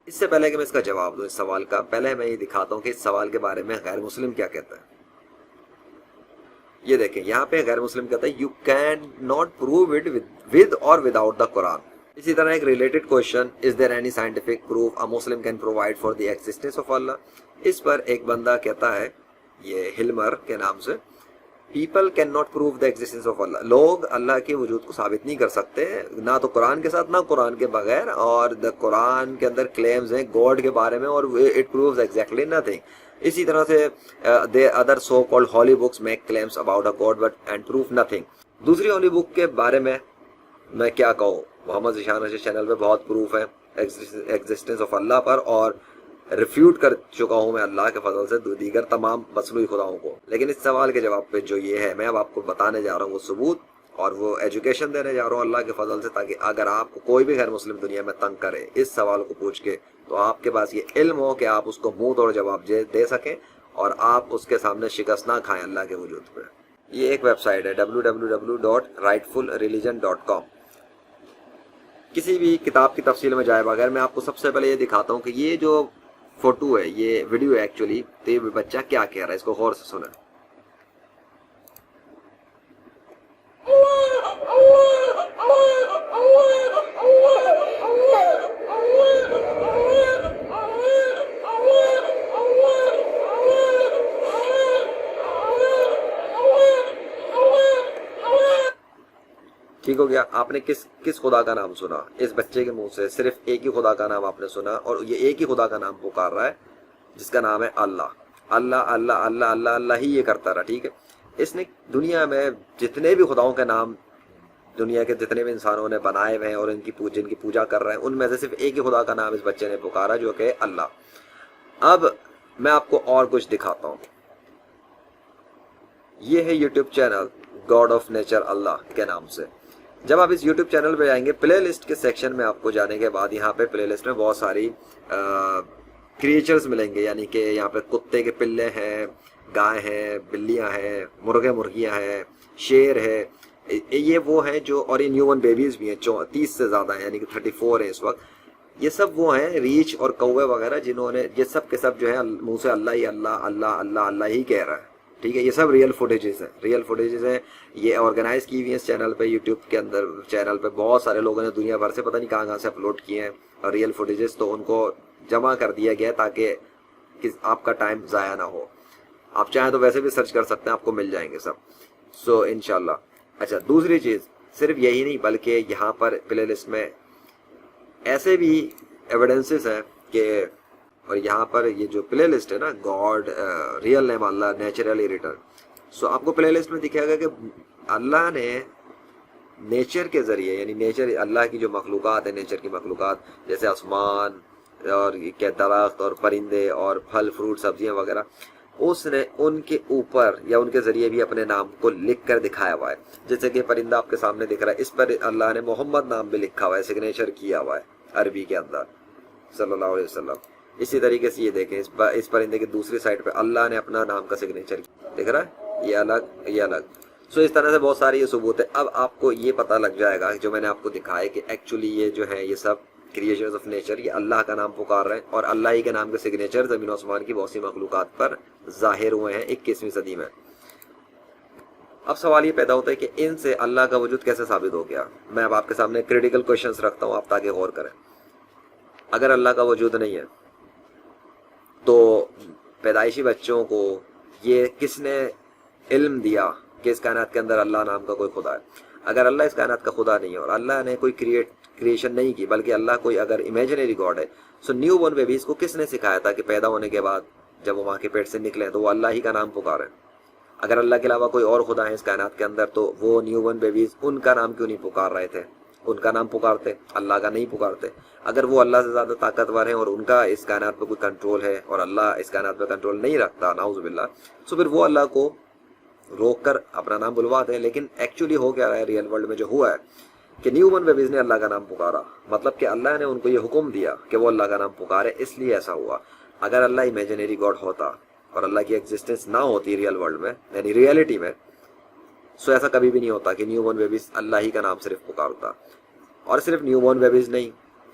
اس سے پہلے کہ میں اس کا جواب دوں اس سوال کا، پہلے میں یہ دکھاتا ہوں کہ اس سوال کے بارے میں غیر مسلم کیا کہتا ہے۔ یہ دیکھیں یہاں پہ غیر مسلم کہتا ہے you can not prove it with اور وداؤٹ دا قرآن۔ اسی طرح ایک related question, is there any scientific proof a Muslim can provide for the existence of Allah? اس پر ایک بندہ کہتا ہے، یہ ہلمر کے نام سے، people can not prove the existence of Allah, لوگ اللہ کے وجود کو ثابت نہیں کر سکتے، نہ تو قرآن کے ساتھ نہ قرآن کے بغیر، اور دا قرآن کے اندر کلیمز ہیں گاڈ کے بارے میں اور اٹ پرووز ایگزیکٹلی نتھنگ۔ اسی طرح سے the other so called holy books make claims about a god but and proof nothing. دوسری ہولی بک کے بارے میں کیا کہوں، محمد ذیشان رشید چینل پہ بہت پروف ہے ایگزسٹنس آف اللہ پر، اور ریفیوٹ کر چکا ہوں میں اللہ کے فضل سے دیگر تمام مصنوعی خداؤں کو۔ لیکن اس سوال کے جواب پہ جو یہ ہے، میں اب آپ کو بتانے جا رہا ہوں وہ ثبوت، اور وہ ایجوکیشن دینے جا رہا ہوں اللہ کے فضل سے، تاکہ اگر آپ کو کوئی بھی غیر مسلم دنیا میں تنگ کرے اس سوال کو پوچھ کے، تو آپ کے پاس یہ علم ہو کہ آپ اس کو منہ توڑ جواب دے سکیں، اور آپ اس کے سامنے شکست نہ کھائیں اللہ کے وجود پہ۔ یہ ایک ویب سائٹ ہے www.rightfulreligion.com۔ کسی بھی کتاب کی تفصیل میں جائے بغیر میں آپ کو سب سے پہلے یہ دکھاتا ہوں کہ یہ جو فوٹو ہے، یہ ویڈیو ہے ایکچولی، تو یہ بچہ کیا کہہ رہا ہے، اس کو غور سے سنیں۔ ٹھیک ہو گیا؟ آپ نے کس خدا کا نام سنا؟ اس بچے کے منہ سے صرف ایک ہی خدا کا نام آپ نے سنا، اور یہ ایک ہی خدا کا نام پکار رہا ہے جس کا نام ہے اللہ۔ اللہ اللہ اللہ اللہ اللہ ہی یہ کرتا رہا، ٹھیک ہے؟ اس نے دنیا میں جتنے بھی خداؤں کے نام دنیا کے جتنے بھی انسانوں نے بنائے ہوئے ہیں اور جن کی پوجا کر رہے ہیں، ان میں سے صرف ایک ہی خدا کا نام اس بچے نے پکارا، جو کہ اللہ۔ اب میں آپ کو اور کچھ دکھاتا ہوں۔ یہ ہے YouTube channel God of nature اللہ کے نام سے۔ جب آپ اس یوٹیوب چینل پہ جائیں گے، پلے لسٹ کے سیکشن میں آپ کو جانے کے بعد یہاں پہ پلے لسٹ میں بہت ساری کریچرز ملیں گے، یعنی کہ یہاں پہ کتے کے پلے ہیں، گائے ہیں، بلیاں ہیں، مرغے مرغیاں ہیں، شیر ہے، یہ وہ ہیں جو، اور یہ نیو بورن بیبیز بھی ہیں 30 سے زیادہ ہیں، یعنی کہ 34 ہیں اس وقت۔ یہ سب وہ ہیں ریچھ اور کوے وغیرہ جنہوں نے، یہ سب کے سب جو ہے منہ سے اللہ ہی اللہ اللہ اللہ اللہ ہی کہہ رہا ہے، ٹھیک ہے؟ یہ سب ریئل فوٹیجز ہیں، یہ آرگنائز کی ہوئی ہیں اس چینل پہ، یوٹیوب کے اندر چینل پہ بہت سارے لوگوں نے دنیا بھر سے پتہ نہیں کہاں سے اپلوڈ کیے ہیں اور ریئل فوٹیجز، تو ان کو جمع کر دیا گیا تاکہ آپ کا ٹائم ضائع نہ ہو۔ آپ چاہیں تو ویسے بھی سرچ کر سکتے ہیں، آپ کو مل جائیں گے سب، انشاءاللہ۔ اچھا، دوسری چیز صرف یہی نہیں بلکہ یہاں پر پلے لسٹ میں ایسے بھی ایویڈنسز ہیں کہ، اور یہاں پر یہ جو پلے لسٹ ہے نا، گاڈ ریئل نیم اللہ نیچرلی ریٹرن، آپ کو پلے لسٹ میں دکھے گا کہ اللہ نے نیچر کے ذریعے، یعنی نیچر اللہ کی جو مخلوقات ہیں، نیچر کی مخلوقات جیسے آسمان اور کیا درخت اور پرندے اور پھل فروٹ سبزیاں وغیرہ، اس نے ان کے اوپر یا ان کے ذریعے بھی اپنے نام کو لکھ کر دکھایا ہوا ہے۔ جیسے کہ پرندہ آپ کے سامنے دکھ رہا ہے، اس پر اللہ نے محمد نام بھی لکھا ہوا ہے، سگنیچر کیا ہوا ہے عربی کے اندر، صلی اللہ علیہ وسلم۔ اسی طریقے سے یہ دیکھیں اس پرندے کی دوسری سائڈ پہ اللہ نے اپنا نام کا سگنیچر کیا، دکھ رہا ہے، یہ الگ یہ الگ۔ اس طرح سے بہت ساری یہ ثبوت ہے۔ اب آپ کو یہ پتہ لگ جائے گا جو میں نے آپ کو دکھایا کہ ایکچولی یہ جو ہے، یہ سب کریشنز آف نیچر، یہ اللہ کا نام پکار رہے ہیں، اور اللہ ہی کے نام کے سگنیچر زمین و آسمان کی بہت سی مخلوقات پر ظاہر ہوئے ہیں 21ویں صدی میں۔ اب سوال یہ پیدا ہوتا ہے کہ ان سے اللہ کا وجود کیسے ثابت ہو گیا؟ میں اب آپ کے سامنے کریٹیکل کوشچنز رکھتا ہوں، آپ تاکہ غور کریں۔ اگر اللہ کا وجود نہیں ہے تو پیدائشی بچوں کو یہ کس نے علم دیا کہ اس کائنات کے اندر اللہ نام کا کوئی خدا ہے؟ اگر اللہ اس کائنات کا خدا نہیں ہے اور اللہ نے کوئی کریشن نہیں کی، بلکہ اللہ کوئی اگر امیجنری گاڈ ہے، سو نیو بورن بیبیز کو کس نے سکھایا تھا کہ پیدا ہونے کے بعد جب وہ ماں کے پیٹ سے نکلے تو وہ اللہ ہی کا نام پکاریں؟ اگر اللہ کے علاوہ کوئی اور خدا ہے اس کائنات کے اندر، تو وہ نیو بورن بیبیز ان کا نام کیوں نہیں پکار رہے تھے؟ ان کا نام پکارتے، اللہ کا نہیں پکارتے۔ اگر وہ اللہ سے زیادہ طاقتور ہیں اور ان کا اس کائنات پہ کوئی کنٹرول ہے اور اللہ اس کائنات پہ کنٹرول نہیں رکھتا، نعوذ باللہ، سو پھر وہ اللہ کو روک کر اپنا نام بلواتے ہیں۔ لیکن ایکچولی ہو کیا رہا ہے ریئل ورلڈ میں جو ہوا ہے کہ نیو بورن بیبیز نے اللہ کا نام پکارا، مطلب کہ اللہ نے ان کو یہ حکم دیا کہ وہ اللہ کا نام پکارے، اس لیے ایسا ہوا۔ اگر اللہ امیجنری گاڈ ہوتا اور اللہ کی ایگزسٹنس نہ ہوتی ریئل ورلڈ میں، یعنی ریئلٹی میں، سو ایسا کبھی بھی نہیں ہوتا کہ نیو بورن بیبیز اللہ ہی کا نام صرف پکارتا۔ اور صرف نیو بورن بیبیز نہیں،